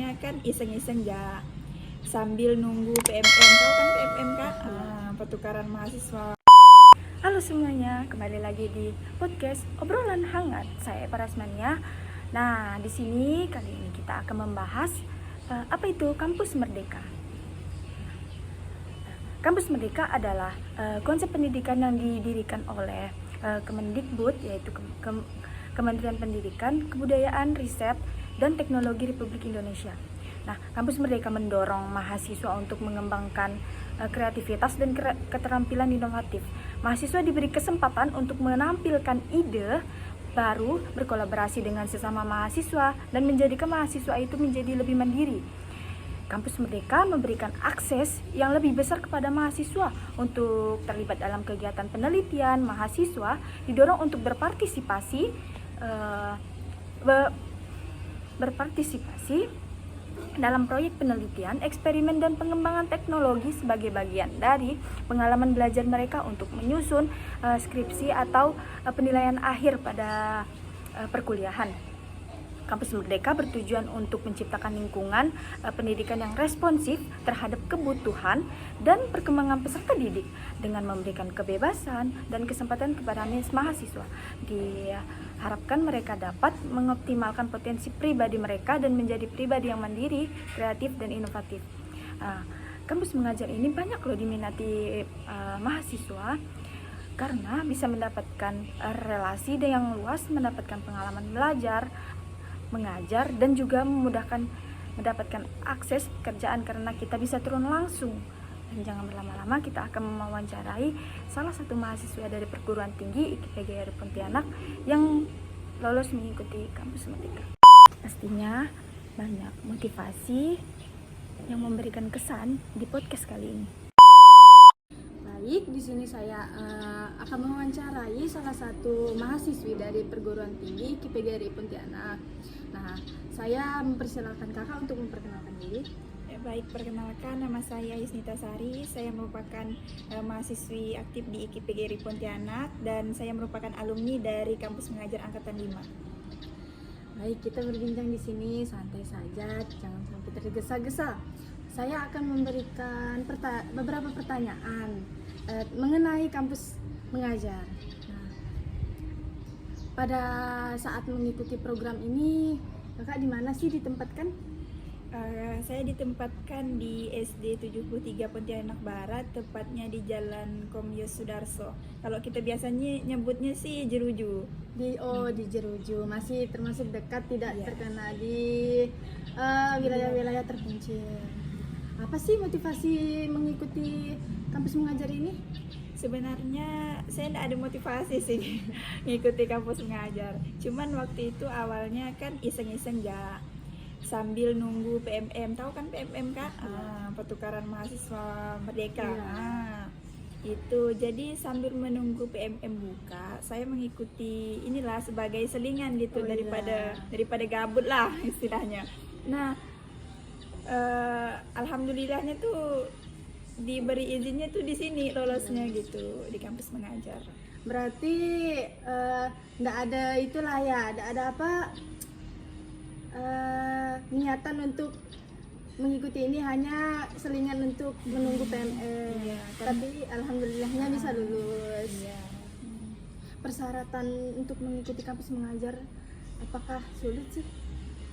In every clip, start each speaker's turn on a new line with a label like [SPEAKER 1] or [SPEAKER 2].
[SPEAKER 1] Ya kan iseng-iseng ya sambil nunggu PMM, tahu kan PMM kan? Pertukaran mahasiswa. Halo semuanya, kembali lagi di podcast obrolan hangat. Saya Parasmania. Nah, di sini kali ini kita akan membahas apa itu Kampus Merdeka. Kampus Merdeka adalah konsep pendidikan yang didirikan oleh Kemendikbud, yaitu Kementerian Pendidikan, Kebudayaan, Riset, dan Teknologi Republik Indonesia. Nah, Kampus Merdeka mendorong mahasiswa untuk mengembangkan kreativitas dan keterampilan inovatif. Mahasiswa diberi kesempatan untuk menampilkan ide baru, berkolaborasi dengan sesama mahasiswa, dan menjadikan mahasiswa itu menjadi lebih mandiri. Kampus Merdeka memberikan akses yang lebih besar kepada mahasiswa untuk terlibat dalam kegiatan penelitian. Mahasiswa didorong untuk berpartisipasi dalam proyek penelitian, eksperimen, dan pengembangan teknologi sebagai bagian dari pengalaman belajar mereka untuk menyusun skripsi atau penilaian akhir pada perkuliahan. Kampus Merdeka bertujuan untuk menciptakan lingkungan pendidikan yang responsif terhadap kebutuhan dan perkembangan peserta didik dengan memberikan kebebasan dan kesempatan kepada mahasiswa. Diharapkan mereka dapat mengoptimalkan potensi pribadi mereka dan menjadi pribadi yang mandiri, kreatif, dan inovatif. Kampus mengajar ini banyak loh diminati mahasiswa karena bisa mendapatkan relasi yang luas, mendapatkan pengalaman belajar, mengajar, dan juga memudahkan mendapatkan akses pekerjaan karena kita bisa turun langsung. Dan jangan berlama-lama, kita akan mewawancarai salah satu mahasiswa dari perguruan tinggi IKIP Pontianak yang lolos mengikuti Kampus Merdeka. Pastinya banyak motivasi yang memberikan kesan di podcast kali ini.
[SPEAKER 2] Baik, di sini saya akan mewawancarai salah satu mahasiswi dari perguruan tinggi IKIP Pontianak. Nah, saya mempersilahkan kakak untuk memperkenalkan diri.
[SPEAKER 1] Baik, perkenalkan, nama saya Yusnita Sari. Saya merupakan mahasiswi aktif di IKIP Pontianak dan saya merupakan alumni dari Kampus Mengajar Angkatan 5.
[SPEAKER 2] Baik, kita berbincang di sini santai saja, jangan sampai tergesa-gesa. Saya akan memberikan beberapa pertanyaan mengenai kampus mengajar. Nah, pada saat mengikuti program ini, kakak di mana sih ditempatkan?
[SPEAKER 1] Saya ditempatkan di SD 73 Pontianak Barat, tepatnya di Jalan Komyos Sudarso. Kalau kita biasanya nyebutnya sih Jeruju.
[SPEAKER 2] Di Jeruju, masih termasuk dekat, tidak terkena di wilayah-wilayah terpencil. Apa sih motivasi mengikuti kampus mengajar ini?
[SPEAKER 1] Sebenarnya saya tidak ada motivasi sih mengikuti kampus mengajar. Cuman waktu itu awalnya kan iseng-iseng ya sambil nunggu PMM, tahu kan PMM kan? Pertukaran mahasiswa merdeka. Itu jadi sambil menunggu PMM buka, saya mengikuti inilah sebagai selingan gitu daripada gabut lah istilahnya. Nah, alhamdulillahnya tuh diberi izinnya tuh di sini lolosnya gitu di kampus mengajar.
[SPEAKER 2] Berarti nggak ada itulah ya, ada apa niatan untuk mengikuti ini, hanya selingan untuk menunggu PMM. Tapi alhamdulillahnya bisa lulus. Persyaratan untuk mengikuti kampus mengajar apakah sulit sih?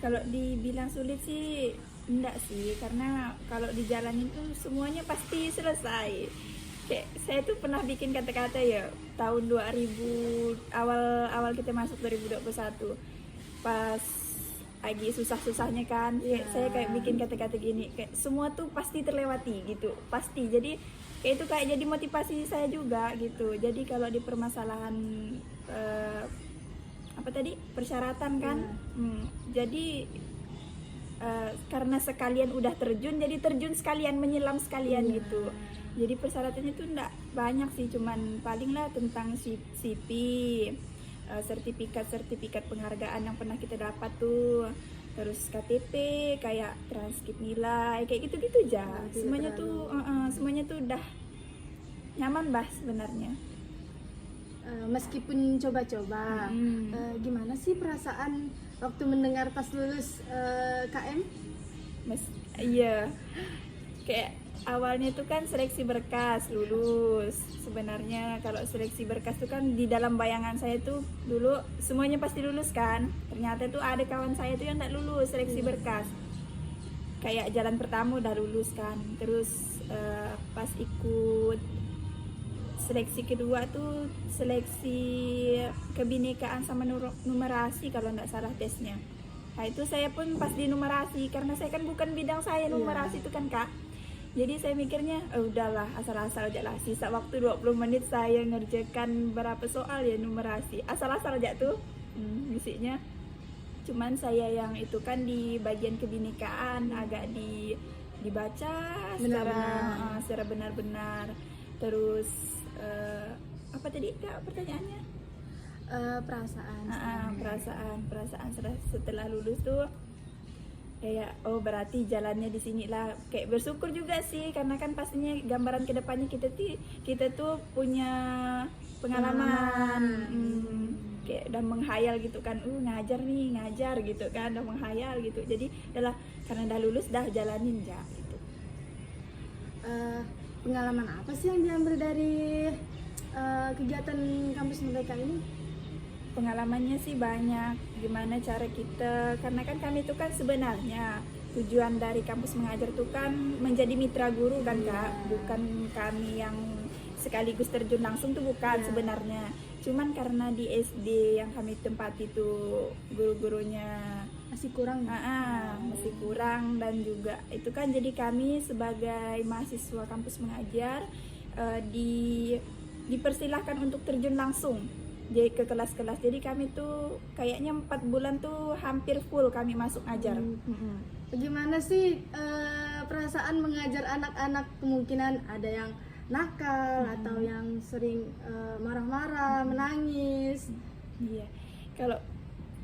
[SPEAKER 1] Kalau dibilang sulit sih enggak sih, karena kalau dijalanin tuh semuanya pasti selesai. Kayak saya tuh pernah bikin kata-kata ya tahun 2000, awal kita masuk 2021 pas lagi susah-susahnya kan, saya kayak bikin kata-kata gini, kayak semua tuh pasti terlewati gitu, pasti. Jadi kayak itu kayak jadi motivasi saya juga gitu. Jadi kalau di permasalahan persyaratan kan, jadi karena sekalian udah terjun, jadi terjun sekalian, menyelam sekalian gitu. Jadi persyaratannya tuh enggak banyak sih, cuman paling lah tentang CV, sertifikat penghargaan yang pernah kita dapat tuh, terus KTP, kayak transkrip nilai, kayak gitu-gitu aja. Semuanya tuh udah nyaman bah sebenarnya.
[SPEAKER 2] Meskipun coba-coba,
[SPEAKER 1] Hmm.
[SPEAKER 2] Gimana sih perasaan waktu mendengar pas lulus KM?
[SPEAKER 1] Iya, kayak awalnya itu kan seleksi berkas lulus. Sebenarnya kalau seleksi berkas itu kan di dalam bayangan saya tuh dulu semuanya pasti lulus kan. Ternyata tuh ada kawan saya tuh yang tidak lulus seleksi berkas. Kayak jalan pertama udah lulus kan. Terus pas ikut seleksi kedua tuh seleksi kebinekaan sama numerasi kalau nggak salah tesnya. Nah itu saya pun pas di numerasi karena saya kan bukan bidang saya numerasi itu kan kak. Jadi saya mikirnya udahlah asal-asal aja lah, sisa waktu 20 menit saya ngerjakan berapa soal ya numerasi, asal-asal aja tuh musiknya. Cuman saya yang itu kan di bagian kebinekaan agak dibaca secara benar-benar. Terus apa tadi kak pertanyaannya? Perasaan setelah lulus tuh kayak oh berarti jalannya di sini lah, kayak bersyukur juga sih karena kan pastinya gambaran kedepannya kita tuh punya pengalaman. Kayak udah menghayal gitu kan, ngajar gitu kan, udah menghayal gitu. Jadi adalah karena udah lulus dah jalanin ya gitu.
[SPEAKER 2] Pengalaman apa sih yang diambil dari kegiatan kampus Merdeka ini?
[SPEAKER 1] Pengalamannya sih banyak, gimana cara kita, karena kan kami itu kan sebenarnya tujuan dari kampus mengajar itu kan menjadi mitra guru kan kak, bukan kami yang sekaligus terjun langsung tuh bukan sebenarnya. Cuman karena di SD yang kami tempati itu guru-gurunya
[SPEAKER 2] Masih kurang.
[SPEAKER 1] Masih kurang, dan juga itu kan jadi kami sebagai mahasiswa kampus mengajar dipersilahkan untuk terjun langsung jadi ke kelas-kelas. Jadi kami tuh kayaknya 4 bulan tuh hampir full kami masuk ngajar.
[SPEAKER 2] Bagaimana sih perasaan mengajar anak-anak? Kemungkinan ada yang nakal atau yang sering marah-marah, menangis.
[SPEAKER 1] Iya, kalau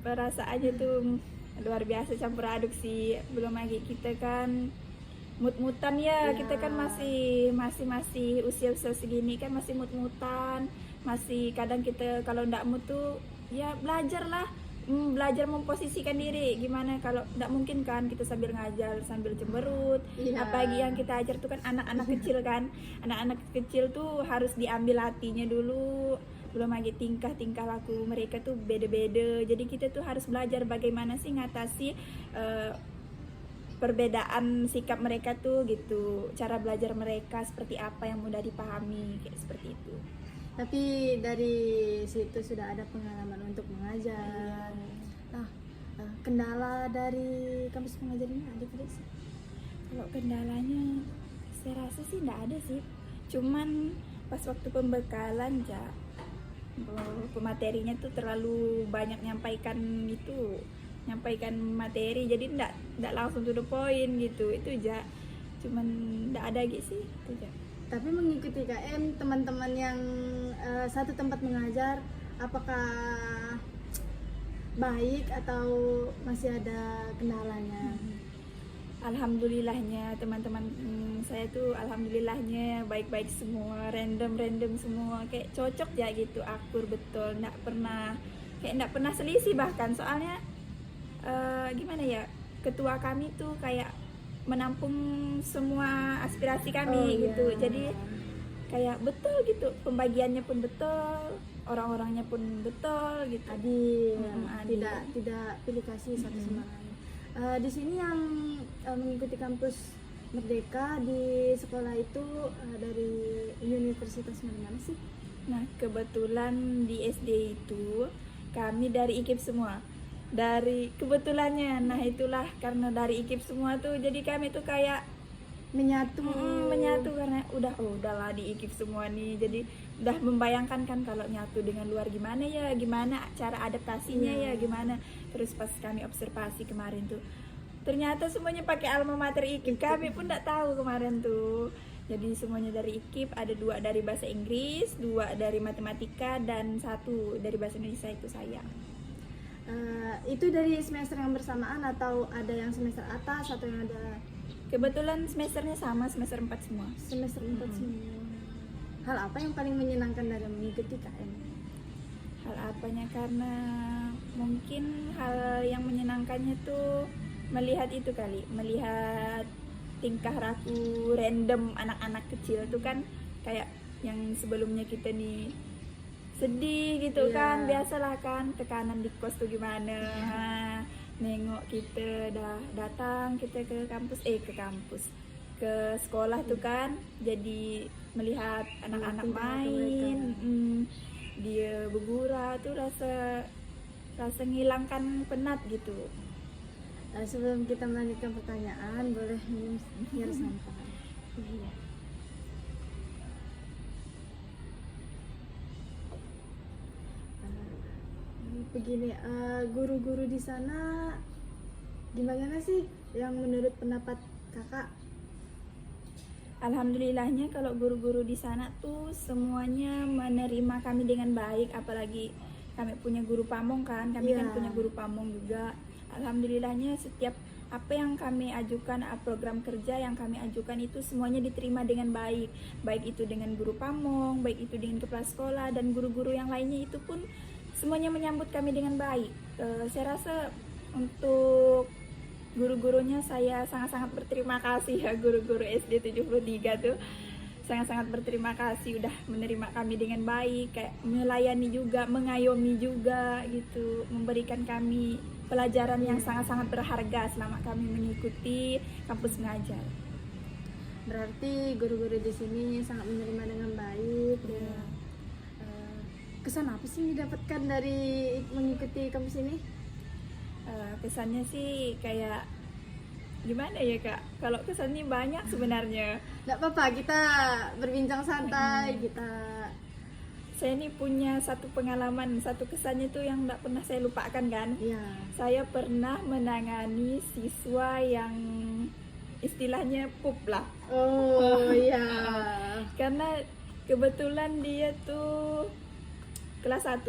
[SPEAKER 1] perasaannya tuh luar biasa, campur aduk sih. Belum lagi kita kan mut-mutan ya. Kita kan masih usia segini kan masih mut-mutan. Masih kadang kita kalau ndak mood tuh ya belajar memposisikan diri. Gimana kalau ndak mungkin kan kita sambil ngajar sambil cemberut. Apalagi yang kita ajar tuh kan anak-anak kecil kan. Anak-anak kecil tuh harus diambil hatinya dulu. Belum lagi tingkah laku mereka tuh beda-beda. Jadi kita tuh harus belajar bagaimana sih ngatasi perbedaan sikap mereka tuh gitu. Cara belajar mereka seperti apa yang mudah dipahami, kayak seperti itu.
[SPEAKER 2] Tapi dari situ sudah ada pengalaman untuk mengajar. Nah, kendala dari kampus mengajar ini ada tidak sih?
[SPEAKER 1] Kalau kendalanya saya rasa sih tidak ada sih. Cuman pas waktu pembekalan pematerinya tuh terlalu banyak nyampaikan materi, jadi tidak langsung to the point gitu. Itu aja. Cuman tidak ada gitu sih, itu aja.
[SPEAKER 2] Tapi mengikuti KM teman-teman yang satu tempat mengajar, apakah baik atau masih ada kendalanya?
[SPEAKER 1] Alhamdulillahnya teman-teman saya tuh alhamdulillahnya baik-baik semua, random semua, kayak cocok ya gitu, akur betul, nggak pernah selisih bahkan. Soalnya gimana ya, ketua kami tuh kayak menampung semua aspirasi kami gitu. Jadi kayak betul gitu, pembagiannya pun betul, orang-orangnya pun betul gitu.
[SPEAKER 2] Adil. Tidak pilih kasih satu sama lain. Di sini yang mengikuti kampus Merdeka di sekolah itu dari universitas mana sih?
[SPEAKER 1] Nah kebetulan di SD itu kami dari IKIP semua. Dari kebetulannya, nah itulah karena dari IKIP semua tuh jadi kami tuh kayak menyatu karena udahlah di IKIP semua nih. Jadi udah membayangkan kan kalau nyatu dengan luar gimana cara adaptasinya ya gimana. Terus pas kami observasi kemarin tuh ternyata semuanya pakai alma mater IKIP. Kami pun nggak tahu kemarin tuh. Jadi semuanya dari IKIP, ada 2 dari bahasa Inggris, 2 dari matematika, dan 1 dari bahasa Indonesia, itu saya.
[SPEAKER 2] Itu dari semester yang bersamaan atau ada yang semester atas atau yang ada?
[SPEAKER 1] Kebetulan semesternya sama, semester 4 semua.
[SPEAKER 2] Semester 4 semua. Hal apa yang paling menyenangkan dari mengikuti KM?
[SPEAKER 1] Hal apanya, karena mungkin hal yang menyenangkannya tuh melihat itu kali, melihat tingkah laku random anak-anak kecil tuh kan, kayak yang sebelumnya kita nih sedih gitu kan, biasalah kan tekanan di kos tuh gimana. Nengok kita datang kita ke kampus ke sekolah tuh kan, jadi melihat anak-anak main, dia bergurau tuh rasa ngilangkan penat gitu.
[SPEAKER 2] Sebelum kita melanjutkan pertanyaan, boleh minum air santai.
[SPEAKER 1] Iya.
[SPEAKER 2] Begini, guru-guru di sana gimana sih yang menurut pendapat kakak?
[SPEAKER 1] Alhamdulillahnya kalau guru-guru di sana tuh semuanya menerima kami dengan baik, apalagi kami punya guru pamong kan, kami kan punya guru pamong juga. Alhamdulillahnya setiap apa yang kami ajukan, program kerja yang kami ajukan itu semuanya diterima dengan baik, baik itu dengan guru pamong, baik itu dengan kepala sekolah dan guru-guru yang lainnya, itu pun semuanya menyambut kami dengan baik. Saya rasa untuk guru-gurunya saya sangat-sangat berterima kasih ya, guru-guru SD 73 tuh sangat-sangat berterima kasih udah menerima kami dengan baik, kayak melayani juga, mengayomi juga gitu, memberikan kami pelajaran yang sangat-sangat berharga selama kami mengikuti kampus mengajar.
[SPEAKER 2] Berarti guru-guru di sini sangat menerima dengan baik. Ya. Kesan apa sih yang didapatkan dari mengikuti kampus ini?
[SPEAKER 1] Kesannya sih kayak gimana ya kak, kalau kesannya banyak sebenarnya.
[SPEAKER 2] Nggak apa-apa, kita berbincang santai.
[SPEAKER 1] Saya ini punya satu pengalaman, satu kesannya tuh yang nggak pernah saya lupakan kan. Saya pernah menangani siswa yang istilahnya pup lah. Karena kebetulan dia tuh kelas 1.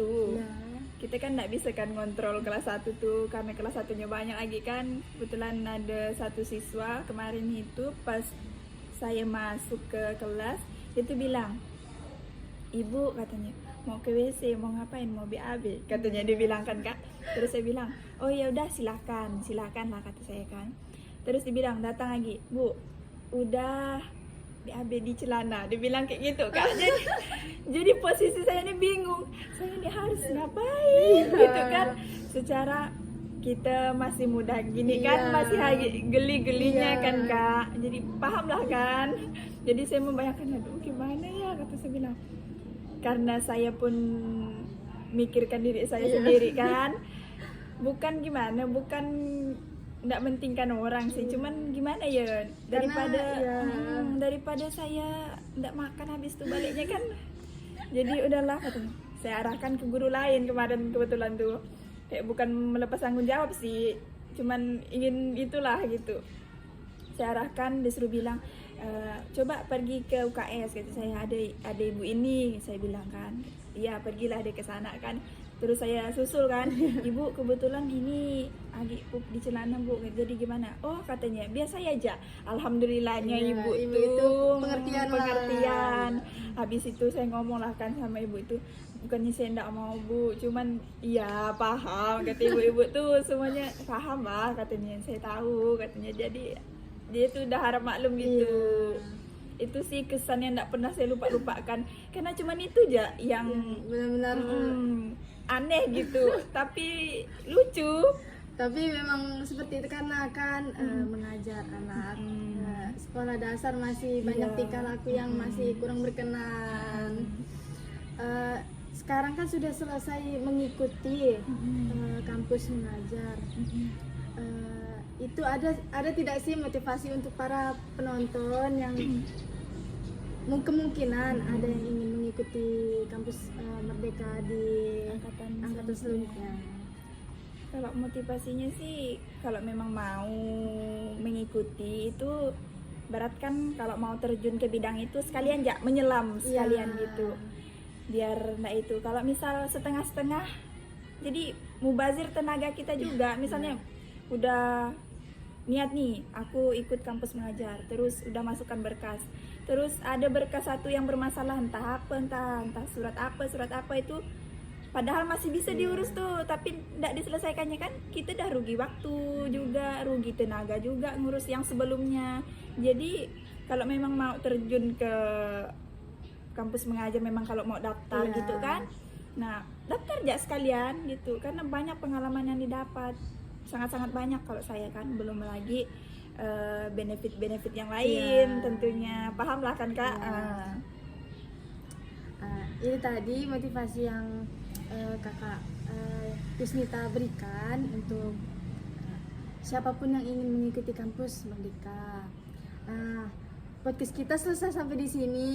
[SPEAKER 1] Kita kan nggak bisa kan ngontrol kelas 1 tuh, kami kelas 1-nya banyak lagi kan. Kebetulan ada satu siswa kemarin itu pas saya masuk ke kelas, dia tuh bilang, "Ibu," katanya, "mau ke WC, mau ngapain, mau BAB," katanya dia bilang kan kak. Terus saya bilang, "Oh ya udah silakan lah," kata saya kan. Terus dia bilang, "Datang lagi, Bu, udah BAB di celana," dia bilang kayak gitu kak. Jadi posisi saya ini bingung, saya ini harus ngapain gitu kan, secara kita masih muda gini kan, masih geli-gelinya kan kak, jadi paham lah kan. Jadi saya membayangkan, aduh gimana ya, kata saya bilang, karena saya pun mikirkan diri saya sendiri kan, bukan nggak mentingkan orang sih, cuman gimana ya, daripada saya nggak makan habis itu baliknya kan. Jadi udahlah katanya, saya arahkan ke guru lain kemarin kebetulan tuh, kayak bukan melepas tanggung jawab sih, cuman ingin itulah gitu. Saya arahkan, disuruh bilang, "Coba pergi ke UKS," gitu. Saya ada ibu ini, saya bilang kan, "Iya pergilah dia ke sana kan." Terus saya susul kan, "Ibu kebetulan ini lagi pup di celana Bu, jadi gimana?" "Oh," katanya, "biasa aja." Alhamdulillahnya ibu itu pengertian. Habis itu saya ngomong lah kan sama ibu itu, "Bukannya saya enggak mau Bu, cuman iya paham," kata ibu-ibu tuh semuanya paham lah katanya, "saya tahu," katanya. Jadi dia tuh udah harap maklum gitu. Itu sih kesan yang enggak pernah saya lupakan, karena cuman itu aja yang
[SPEAKER 2] benar-benar
[SPEAKER 1] aneh gitu, tapi lucu.
[SPEAKER 2] Tapi memang seperti itu karena kan mengajar anak sekolah dasar masih banyak tingkah laku yang masih kurang berkenan. Sekarang kan sudah selesai mengikuti kampus mengajar. Itu ada tidak sih motivasi untuk para penonton yang kemungkinan ada yang ingin mengikuti kampus Merdeka di angkatan selanjutnya?
[SPEAKER 1] Kalau motivasinya sih, kalau memang mau mengikuti itu, berat kan kalau mau terjun ke bidang itu sekalian ya menyelam sekalian gitu, biar enggak itu. Kalau misal setengah-setengah, jadi mubazir tenaga kita juga. Misalnya udah niat nih, aku ikut kampus mengajar, terus udah masukkan berkas, terus ada berkas satu yang bermasalah, entah surat apa itu
[SPEAKER 3] Padahal masih bisa diurus tuh, tapi tidak diselesaikannya kan kita udah rugi waktu juga, rugi tenaga juga ngurus yang sebelumnya. Jadi kalau memang mau terjun ke kampus mengajar, memang kalau mau daftar
[SPEAKER 2] Iya.
[SPEAKER 3] gitu kan, nah daftar aja sekalian gitu, karena banyak pengalaman yang didapat, sangat-sangat banyak kalau saya kan, belum lagi benefit-benefit yang lain
[SPEAKER 2] Iya.
[SPEAKER 3] tentunya, paham lah kan Kak.
[SPEAKER 2] Iya. Ini tadi motivasi yang kakak Yusnita berikan untuk siapapun yang ingin mengikuti kampus Merdeka. Podcast kita selesai sampai di sini.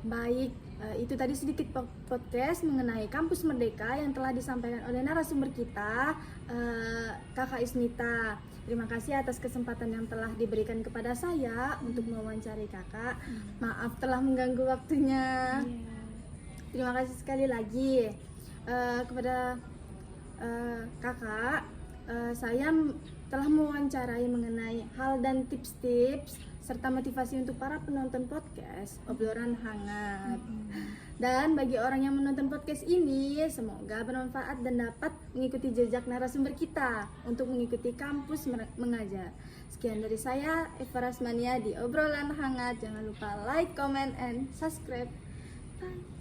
[SPEAKER 2] Baik, itu tadi sedikit podcast mengenai kampus Merdeka yang telah disampaikan oleh narasumber kita, kakak Yusnita. Terima kasih atas kesempatan yang telah diberikan kepada saya untuk mewawancari kakak. Maaf telah mengganggu waktunya. Terima kasih sekali lagi kepada kakak. Saya telah mewawancarai mengenai hal dan tips-tips serta motivasi untuk para penonton podcast Obrolan Hangat. Dan bagi orang yang menonton podcast ini, semoga bermanfaat dan dapat mengikuti jejak narasumber kita untuk mengikuti kampus mengajar. Sekian dari saya, Eva Rasmania di Obrolan Hangat. Jangan lupa like, comment, and subscribe. Bye.